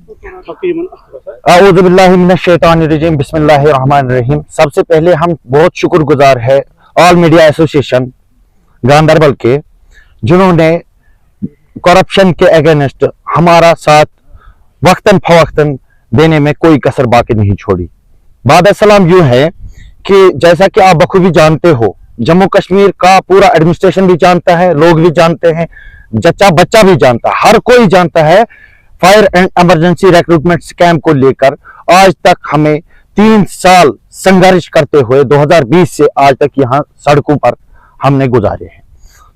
औज़ु बिल्लाहि मिनश शैतानिर रजीम, बिस्मिल्लाहिर रहमानिर रहीम। सबसे पहले हम बहुत शुक्रगुजार है ऑल मीडिया एसोसिएशन गांधरबल के, जिन्होंने करप्शन के अगेंस्ट हमारा साथ वक्तन फवक्तन देने में कोई कसर बाकी नहीं छोड़ी। बाद सलाम यूं है कि जैसा कि आप बखूबी जानते हो, जम्मू कश्मीर का पूरा एडमिनिस्ट्रेशन भी जानता है, लोग भी जानते हैं, जच्चा बच्चा भी जानता है, हर कोई जानता है fire and emergency recruitment scam को लेकर आज तक हमें 3 साल संघर्ष करते हुए 2020 से आज तक यहाँ सड़कों पर हमने गुजारे हैं।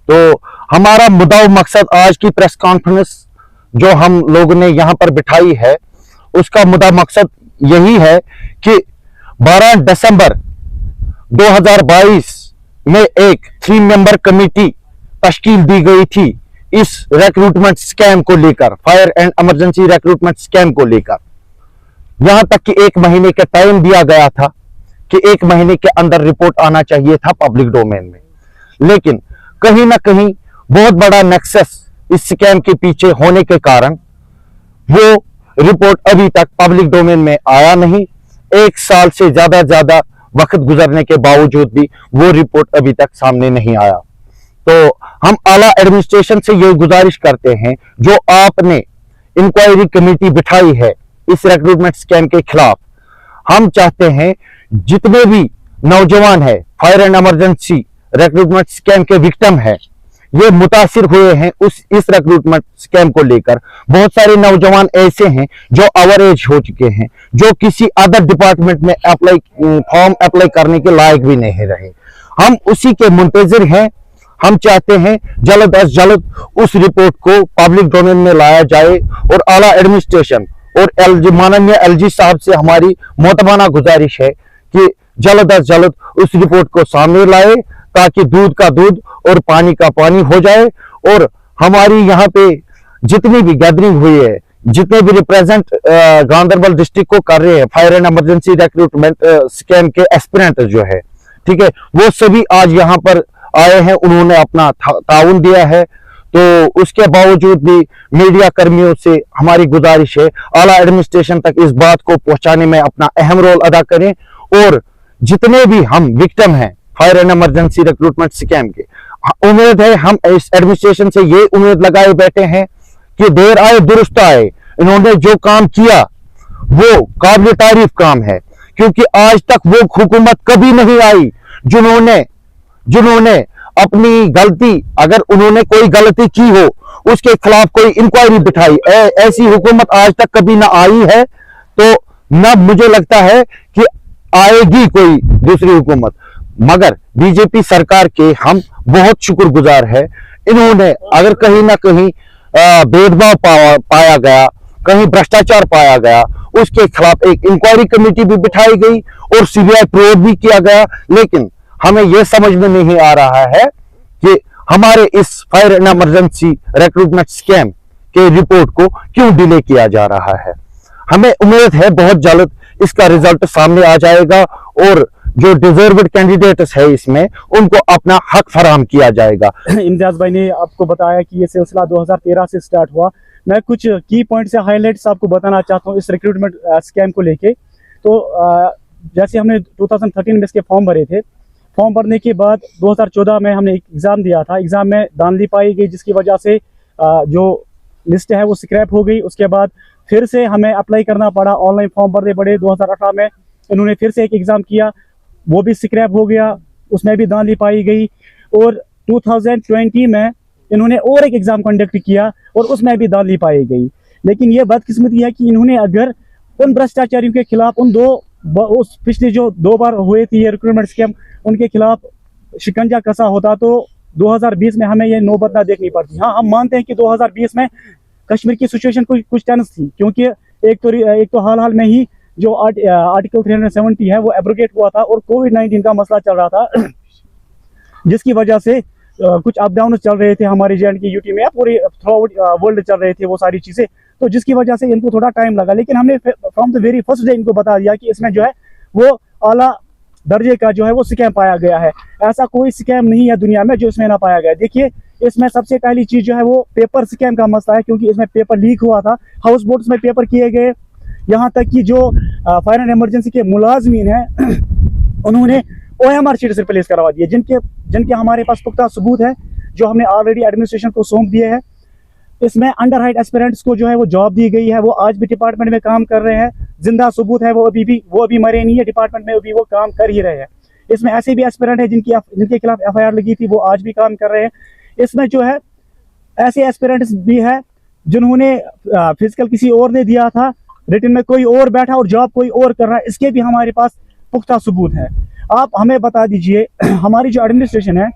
तो हमारा मुद्दा मकसद आज की प्रेस कॉन्फ्रेंस जो हम लोगों ने यहाँ पर बिठाई है, उसका मुद्दा मकसद यही है कि 12 दिसंबर 2022 में एक 3 मेंबर कमेटी तश्कील दी गई थी इस रिक्रूटमेंट स्कैम को लेकर, fire and emergency recruitment scam को लेकर। यहां तक कि 1 महीने का टाइम दिया गया था कि 1 महीने के अंदर रिपोर्ट आना चाहिए था पब्लिक डोमेन में, लेकिन कहीं ना कहीं बहुत बड़ा नेक्सस इस स्कैम के पीछे होने के कारण वो रिपोर्ट अभी तक पब्लिक डोमेन में आया नहीं। 1 साल से ज्यादा वक्त गुजरने के बावजूद भी वो रिपोर्ट अभी तक सामने नहीं आया। तो हम आला एडमिनिस्ट्रेशन से ये गुजारिश करते हैं, जो आपने इंक्वायरी कमेटी बिठाई है इस रिक्रूटमेंट स्कैम के खिलाफ, हम चाहते हैं जितने भी नौजवान है fire and emergency recruitment scam के विक्टिम है, ये मुतासिर हुए हैं इस रिक्रूटमेंट स्कैम को लेकर। बहुत सारे नौजवान ऐसे हैं जो ओवर एज हो चुके हैं, जो किसी अदर डिपार्टमेंट में फॉर्म अप्लाई करने के लायक भी नहीं रहे। हम उसी के मुंतजिर हैं। हम चाहते हैं जल्द अज जल्द उस रिपोर्ट को पब्लिक डोमेन में लाया जाए और आला एडमिनिस्ट्रेशन और माननीय एलजी साहब से हमारी मोतबाना गुजारिश है कि जल्द अज जल्द उस रिपोर्ट को सामने लाए, ताकि दूध का दूध और पानी का पानी हो जाए। और हमारी यहाँ पे जितनी भी गैदरिंग हुई है, जितने भी रिप्रेजेंट गांधरबल डिस्ट्रिक्ट को कर रहे हैं fire and emergency recruitment scam के एस्पिरेंट जो है, ठीक है, वो सभी आज यहाँ पर आए हैं, उन्होंने अपना ताउन दिया है। तो उसके बावजूद भी मीडिया कर्मियों से हमारी गुजारिश है आला एडमिनिस्ट्रेशन तक इस बात को पहुंचाने में अपना अहम रोल अदा करें। और जितने भी हम विक्टिम हैं fire and emergency recruitment scam के, उम्मीद है, हम इस एडमिनिस्ट्रेशन से ये उम्मीद लगाए बैठे हैं कि देर आए दुरुस्त आए। इन्होंने जो काम किया वो काबिल तारीफ काम है, क्योंकि आज तक वो हुकूमत कभी नहीं आई जिन्होंने अपनी गलती, अगर उन्होंने कोई गलती की हो उसके खिलाफ कोई इंक्वायरी बिठाई। ऐसी हुकूमत आज तक कभी ना आई है, तो न मुझे लगता है कि आएगी कोई दूसरी हुकूमत। मगर बीजेपी सरकार के हम बहुत शुक्रगुजार है। इन्होंने अगर कहीं ना कहीं भेदभाव पाया गया, कहीं भ्रष्टाचार पाया गया, उसके खिलाफ एक इंक्वायरी कमेटी भी बिठाई गई और सीबीआई प्रोब भी किया गया। लेकिन हमें यह समझ में नहीं आ रहा है कि हमारे इस fire and emergency recruitment scam के रिपोर्ट को क्यों डिले किया जा रहा है। हमें उम्मीद है बहुत जल्द इसका रिजल्ट सामने आ जाएगा और जो डिजर्व्ड कैंडिडेट्स है इसमें उनको अपना हक फराहम किया जाएगा। इम्तियाज भाई ने आपको बताया कि ये सिलसिला 2013 से स्टार्ट हुआ। मैं कुछ की पॉइंट से हाईलाइट्स आपको बताना चाहता हूँ इस रिक्रूटमेंट स्कैम को लेके। तो जैसे हमने 2013 में इसके फॉर्म भरे थे, फॉर्म भरने के बाद 2014 में हमने एक एग्ज़ाम दिया था। एग्ज़ाम में धांधली पाई गई, जिसकी वजह से जो लिस्ट है वो स्क्रैप हो गई। उसके बाद फिर से हमें अप्लाई करना पड़ा, ऑनलाइन फॉर्म भरने पड़े। 2018 में इन्होंने फिर से एक एग्ज़ाम किया, वो भी स्क्रैप हो गया, उसमें भी धांधली पाई गई। और 2020 में इन्होंने और एक एग्ज़ाम कंडक्ट किया और उसमें भी धांधली पाई गई। लेकिन ये बदकिस्मती है कि इन्होंने अगर उन भ्रष्टाचारियों के खिलाफ उस पिछले जो 2 बार हुए थे ये रिक्रूटमेंट स्कैम, उनके खिलाफ शिकंजा कसा होता तो 2020 में हमें ये नौबत ना देखनी पड़ती। हाँ, हम मानते हैं कि 2020 में कश्मीर की सिचुएशन कुछ टेंस थी, क्योंकि एक तो हाल में ही जो आर्टिकल 370 है वो एब्रोगेट हुआ था और कोविड-19 का मसला चल रहा था, जिसकी वजह से कुछ अप डाउन चल रहे थे हमारे जे.एंड.के यूटी में, पूरी थ्रू आउट वर्ल्ड चल रहे थे वो सारी चीज़ें, तो जिसकी वजह से इनको थोड़ा टाइम लगा। लेकिन हमने from the very first day इनको बता दिया कि इसमें जो है वो आला दर्जे का जो है वो स्कैम पाया गया है। ऐसा कोई स्कैम नहीं है दुनिया में जो इसमें ना पाया गया। देखिए इसमें सबसे पहली चीज जो है वो पेपर स्कैम का मसला है, क्योंकि इसमें पेपर लीक हुआ था, हाउस बोट्स में पेपर किए गए। यहाँ तक कि जो फायर एंड इमरजेंसी के मुलाजमीन हैं उन्होंने OMR शीट्स रिप्लेस करवा दिए, जिनके हमारे पास पुख्ता सबूत है, जो हमने ऑलरेडी एडमिनिस्ट्रेशन को सौंप दिए हैं। इसमें अंडर हाइट एस्पिरेंट्स को जो है वो जॉब दी गई है, वो आज भी डिपार्टमेंट में काम कर रहे हैं। जिंदा सबूत है, वो अभी मरे नहीं है, डिपार्टमेंट में अभी वो काम कर ही रहे हैं। इसमें ऐसे भी एस्पिरेंट है जिनके खिलाफ FIR लगी थी, वो आज भी काम कर रहे हैं। इसमें जो है ऐसे एस्पिरेंट्स भी है जिन्होंने फिजिकल किसी और ने दिया था, रिटन में कोई और बैठा और जॉब कोई और कर रहा है, इसके भी हमारे पास पुख्ता सबूत है। आप हमें बता दीजिए, हमारी जो एडमिनिस्ट्रेशन है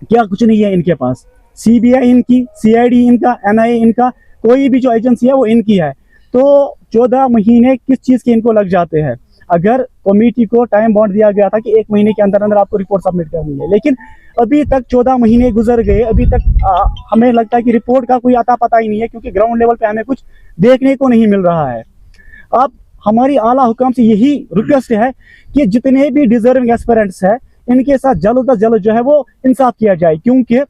क्या कुछ नहीं है इनके पास? CBI इनकी, CID इनका, NIA इनका, कोई भी जो एजेंसी है वो इनकी है। तो 14 महीने किस चीज़ के इनको लग जाते हैं? अगर कमेटी को टाइम बॉन्ड दिया गया था कि 1 महीने के अंदर अंदर आपको रिपोर्ट सबमिट करनी है, लेकिन अभी तक 14 महीने गुजर गए, अभी तक हमें लगता है कि रिपोर्ट का कोई आता पता ही नहीं है, क्योंकि ग्राउंड लेवल पे हमें कुछ देखने को नहीं मिल रहा है। अब हमारी आला हुकाम से यही रिक्वेस्ट है कि जितने भी डिजर्विंग एस्पिरेंट्स हैं इनके साथ जल्द अज जल्द जो है वो इंसाफ किया जाए, क्योंकि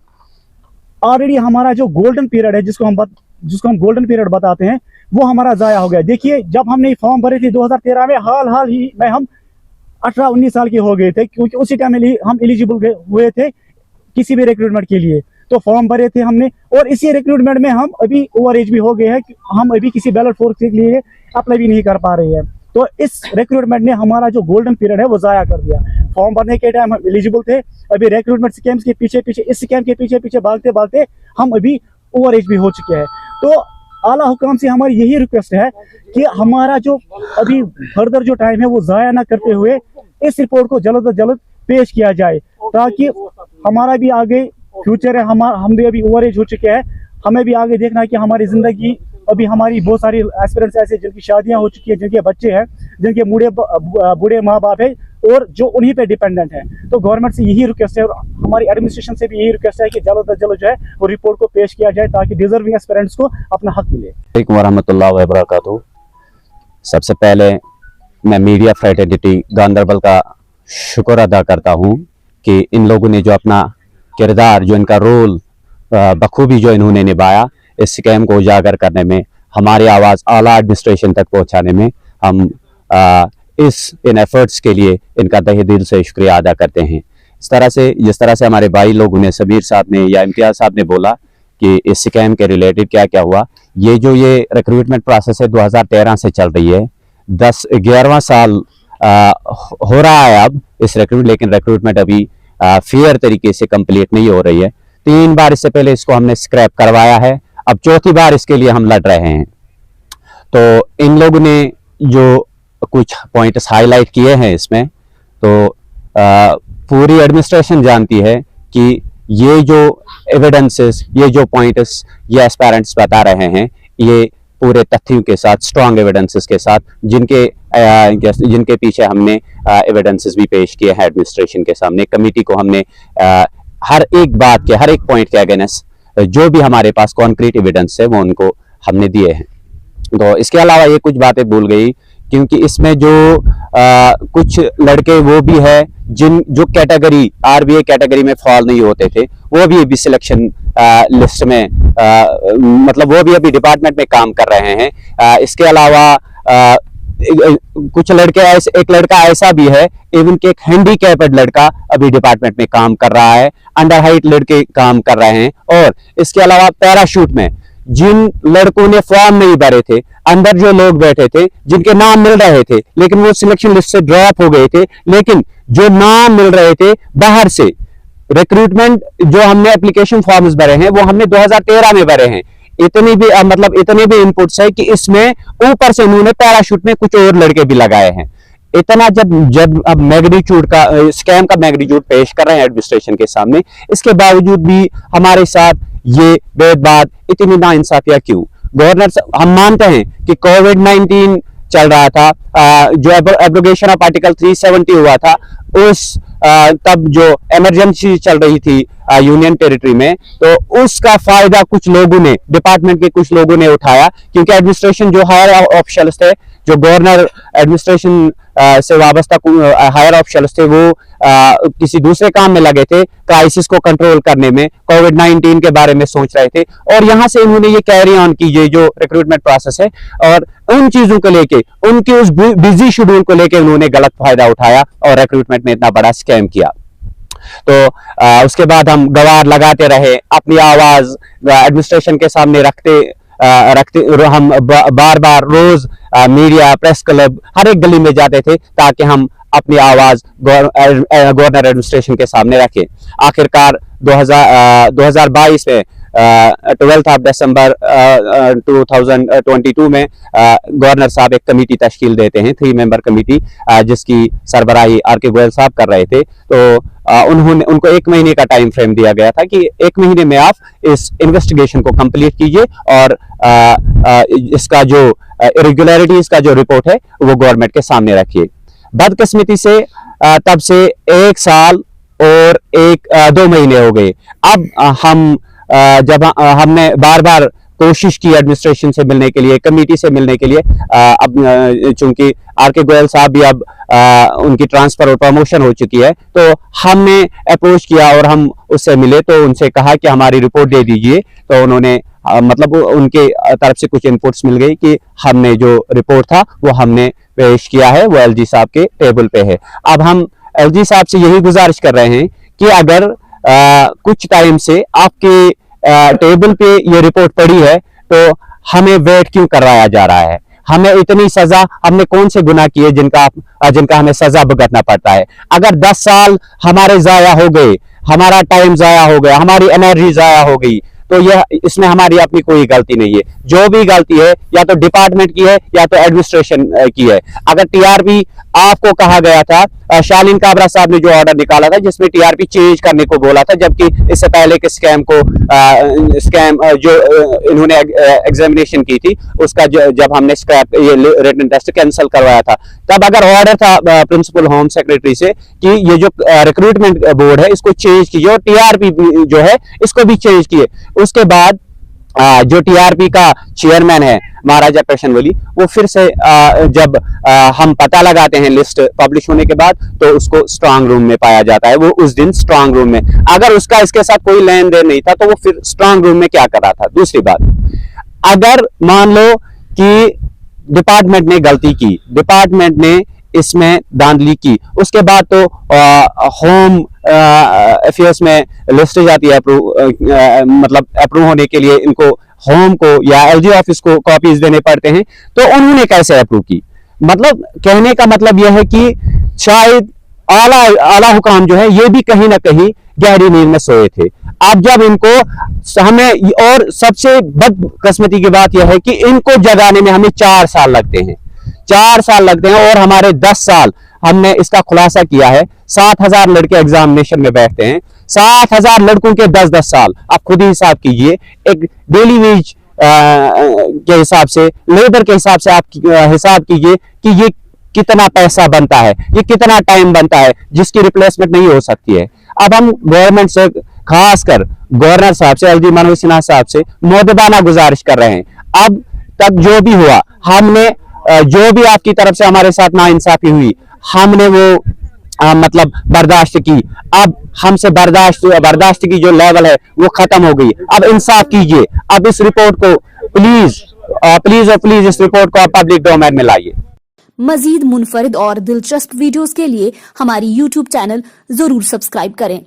ऑलरेडी हमारा जो गोल्डन पीरियड है, जिसको हम गोल्डन पीरियड बताते हैं, वो हमारा ज़ाया हो गया। देखिए, जब हमने फॉर्म भरे थे 2013 में, हाल ही में हम 18-19 साल के हो गए थे, क्योंकि उसी टाइम हम एलिजिबल हुए थे किसी भी रिक्रूटमेंट के लिए। तो फॉर्म भरे थे हमने, और इसी रिक्रूटमेंट में हम अभी ओवर एज भी हो गए हैं, हम अभी किसी बैलेट फोर्स के लिए अप्लाई भी नहीं कर पा रहे हैं। तो इस रिक्रूटमेंट ने हमारा जो गोल्डन पीरियड है वो ज़ाया कर दिया। फॉर्म भरने के टाइम हम एलिजिबल थे, अभी रिक्रूटमेंट स्कैम्स के पीछे इस स्कैम के पीछे भागते हम अभी ओवर एज भी हो चुके हैं। तो आला हुकाम से हमारी यही रिक्वेस्ट है कि हमारा जो अभी फर्दर जो टाइम है वो ज़ाया ना करते हुए इस रिपोर्ट को जल्द से जल्द पेश किया जाए, ताकि हमारा भी आगे फ्यूचर है, हम भी अभी ओवर एज हो चुके हैं, हमें भी आगे देखना है कि हमारी ज़िंदगी, अभी हमारी बहुत सारी एस्पिरेंट्स ऐसे जिनकी शादियां हो चुकी है, जिनके बच्चे हैं, जिनके बूढ़े माँ बाप है और जो उन्हीं पे डिपेंडेंट है। तो गवर्नमेंट से यही रिक्वेस्ट है और हमारी एडमिनिस्ट्रेशन से भी यही रिक्वेस्ट है कि जल्द से जल्द जो है वो रिपोर्ट को पेश किया जाए, ताकि डिजर्विंग एस्पिरेंट्स को अपना हक मिले। वालेकुम वरहमतुल्लाहि वबरकातुहू। सबसे पहले मैं मीडिया फ्रेटर्निटी गांदरबल का शुक्र अदा करता हूँ कि इन लोगों ने जो अपना किरदार, जो इनका रोल बखूबी जो इन्होंने निभाया, इस स्कैम को उजागर करने में, हमारी आवाज़ आला एडमिनिस्ट्रेशन तक पहुँचाने में, हम इन एफर्ट्स के लिए इनका तहे दिल से शुक्रिया अदा करते हैं। जिस तरह से हमारे भाई लोगों ने, सबीर साहब ने या इम्तियाज़ साहब ने बोला कि इस स्कैम के रिलेटेड क्या क्या हुआ, ये रिक्रूटमेंट प्रोसेस है 2013 से चल रही है, 11वां साल हो रहा है अब इस लेकिन रिक्रूटमेंट अभी फेयर तरीके से कंप्लीट नहीं हो रही है। 3 बार इससे पहले इसको हमने स्क्रैप करवाया है, अब 4थी बार इसके लिए हम लड़ रहे हैं। तो इन लोगों ने जो कुछ पॉइंट्स हाईलाइट किए हैं इसमें, तो पूरी एडमिनिस्ट्रेशन जानती है कि ये जो एविडेंसेस, ये जो पॉइंट्स ये एस्पायरेंट्स बता रहे हैं, ये पूरे तथ्यों के साथ, स्ट्रॉन्ग एविडेंसेस के साथ, जिनके पीछे हमने एविडेंसेस भी पेश किए हैं एडमिनिस्ट्रेशन के सामने। कमेटी को हमने हर एक बात के, हर एक पॉइंट के अगेंस्ट जो भी हमारे पास कॉन्क्रीट एविडेंस है वो उनको हमने दिए हैं। तो इसके अलावा ये कुछ बातें भूल गई, क्योंकि इसमें जो कुछ लड़के वो भी है जो कैटेगरी RBA कैटेगरी में फॉल नहीं होते थे, वो भी अभी सिलेक्शन लिस्ट में मतलब वो भी अभी डिपार्टमेंट में काम कर रहे हैं। इसके अलावा कुछ लड़के एक लड़का ऐसा भी है इवन कि एक हैंडीकैप्ड लड़का अभी डिपार्टमेंट में काम कर रहा है, अंडर हाइट लड़के काम कर रहे हैं। और इसके अलावा पैराशूट में जिन लड़कों ने फॉर्म नहीं भरे थे, अंदर जो लोग बैठे थे जिनके नाम मिल रहे थे लेकिन वो सिलेक्शन लिस्ट से ड्रॉप हो गए थे, लेकिन जो नाम मिल रहे थे बाहर से, रिक्रूटमेंट जो हमने एप्लीकेशन फॉर्म्स भरे हैं वो हमने 2013 में भरे हैं। इतने भी इनपुट्स है कि इसमें ऊपर से उन्होंने पैराशूट में कुछ और लड़के भी लगाए हैं। इतना जब अब मैग्नीट्यूड का, स्कैम का मैग्नीट्यूड पेश कर रहे हैं एडमिनिस्ट्रेशन के सामने, इसके बावजूद भी हमारे साथ ये भेदभाव, इतनी नाइंसाफियां क्यों? गवर्नर, हम मानते हैं कि कोविड-19 चल रहा था, जो एब्रोगेशन ऑफ आर्टिकल 370 हुआ था, तब जो इमरजेंसी चल रही थी यूनियन टेरिटरी में, तो उसका फायदा कुछ लोगों ने, डिपार्टमेंट के कुछ लोगों ने उठाया, क्योंकि एडमिनिस्ट्रेशन जो हायर ऑफिशियल्स थे, जो गवर्नर एडमिनिस्ट्रेशन से वाबस्ता हायर ऑफिशियल्स थे वो किसी दूसरे काम में लगे थे, क्राइसिस को कंट्रोल करने में, कोविड-19 के बारे में सोच रहे थे, और यहाँ से उन्होंने ये कैरी ऑन की ये जो रिक्रूटमेंट प्रोसेस है, और उन चीजों को लेके, उनके उस बिजी शेड्यूल को लेके उन्होंने गलत फायदा उठाया और रिक्रूटमेंट में इतना बड़ा स्कैम किया। तो उसके बाद हम गवार लगाते रहे, अपनी आवाज एडमिनिस्ट्रेशन के सामने रखते हम बार बार रोज मीडिया, प्रेस क्लब, हर एक गली में जाते थे ताकि हम अपनी आवाज गवर्नर एडमिनिस्ट्रेशन के सामने रखें। आखिरकार 2022 में 12 दिसंबर 2022 में गवर्नर साहब एक कमेटी तश्कील देते हैं, 3 मेंबर कमेटी, जिसकी सरबराही आर.के. गोयल साहब कर रहे थे। तो उनको 1 महीने का टाइम फ्रेम दिया गया था कि 1 महीने में आप इस इन्वेस्टिगेशन को कंप्लीट कीजिए और इसका जो इरेगुलरिटीज का जो रिपोर्ट है वो गवर्नमेंट के सामने रखिए। बदकिस्मती से तब से 1 साल और 2 महीने हो गए। अब जब हमने बार बार कोशिश की एडमिनिस्ट्रेशन से मिलने के लिए, कमेटी से मिलने के लिए, अब चूंकि आर.के. गोयल साहब भी अब उनकी ट्रांसफर और प्रमोशन हो चुकी है, तो हमने अप्रोच किया और हम उससे मिले, तो उनसे कहा कि हमारी रिपोर्ट दे दीजिए। तो उन्होंने मतलब उनके तरफ से कुछ इनपुट्स मिल गई कि हमने जो रिपोर्ट था वो हमने पेश किया है, वो एलजी साहब के टेबल पे है। अब हम एलजी साहब से यही गुजारिश कर रहे हैं कि अगर कुछ टाइम से आपके टेबल पे ये रिपोर्ट पड़ी है तो हमें वेट क्यों करवाया जा रहा है? हमें इतनी सजा, हमने कौन से गुनाह किए जिनका हमें सजा भुगतना पड़ता है? अगर 10 साल हमारे जाया हो गए, हमारा टाइम जाया हो गया, हमारी एनर्जी जाया हो गई, तो यह इसमें हमारी अपनी कोई गलती नहीं है। जो भी गलती है या तो डिपार्टमेंट की है या तो एडमिनिस्ट्रेशन की है। अगर टीआरपी आपको कहा गया था, शालीन काबरा साहब ने जो ऑर्डर निकाला था जिसमें टीआरपी चेंज करने को बोला था, जबकि इससे पहले के स्कैम जो इन्होंने एग्जामिनेशन की थी उसका जब हमने स्क्रैप ये रिटन टेस्ट कैंसिल करवाया था, तब अगर ऑर्डर था प्रिंसिपल होम सेक्रेटरी से कि ये जो रिक्रूटमेंट बोर्ड है इसको चेंज कीजिए और टीआरपी जो है इसको भी चेंज किए। उसके बाद जो टीआरपी का चेयरमैन है महाराजा कृष्णवली, वो फिर से जब हम पता लगाते हैं लिस्ट पब्लिश होने के बाद, तो उसको स्ट्रांग रूम में पाया जाता है। वो उस दिन स्ट्रांग रूम में, अगर उसका इसके साथ कोई लेन देन नहीं था तो वो फिर स्ट्रांग रूम में क्या कर रहा था? दूसरी बात, अगर मान लो कि डिपार्टमेंट ने गलती की, डिपार्टमेंट ने इसमें धांधली की, उसके बाद तो होम अफेयर्स में लिस्ट जाती है मतलब अप्रूव होने के लिए इनको होम को या एलजी ऑफिस को कॉपीज देने पड़ते हैं, तो उन्होंने कैसे अप्रूव की? मतलब कहने का मतलब यह है कि शायद आला हुकाम जो है ये भी कहीं ना कहीं गहरी नींद में सोए थे। अब जब इनको हमें, और सबसे बदकिस्मती की बात यह है कि इनको जगाने में हमें 4 साल लगते हैं, 4 साल लगते हैं, और हमारे 10 साल, हमने इसका खुलासा किया है, 7000 लड़के एग्जामिनेशन में बैठते हैं, 7000 लड़कों के 10-10 साल। आप खुद ही हिसाब कीजिए, एक डेली वेज के हिसाब से, लेबर के हिसाब से आप हिसाब कीजिए कि ये कितना पैसा बनता है, ये कितना टाइम बनता है, जिसकी रिप्लेसमेंट नहीं हो सकती है। अब हम गवर्नमेंट से, खासकर गवर्नर साहब से, एलजी मनोज सिन्हा साहब से मुद्दबाना गुजारिश कर रहे हैं, अब तक जो भी हुआ, हमने जो भी आपकी तरफ से हमारे साथ नाइंसाफी हुई, हमने वो मतलब बर्दाश्त की। अब हमसे बर्दाश्त की जो लेवल है वो खत्म हो गई। अब इंसाफ कीजिए। अब इस रिपोर्ट को प्लीज और प्लीज इस रिपोर्ट को आप पब्लिक डोमेन में लाइए। मजीद मुनफरिद और दिलचस्प वीडियोस के लिए हमारी YouTube चैनल जरूर सब्सक्राइब करें।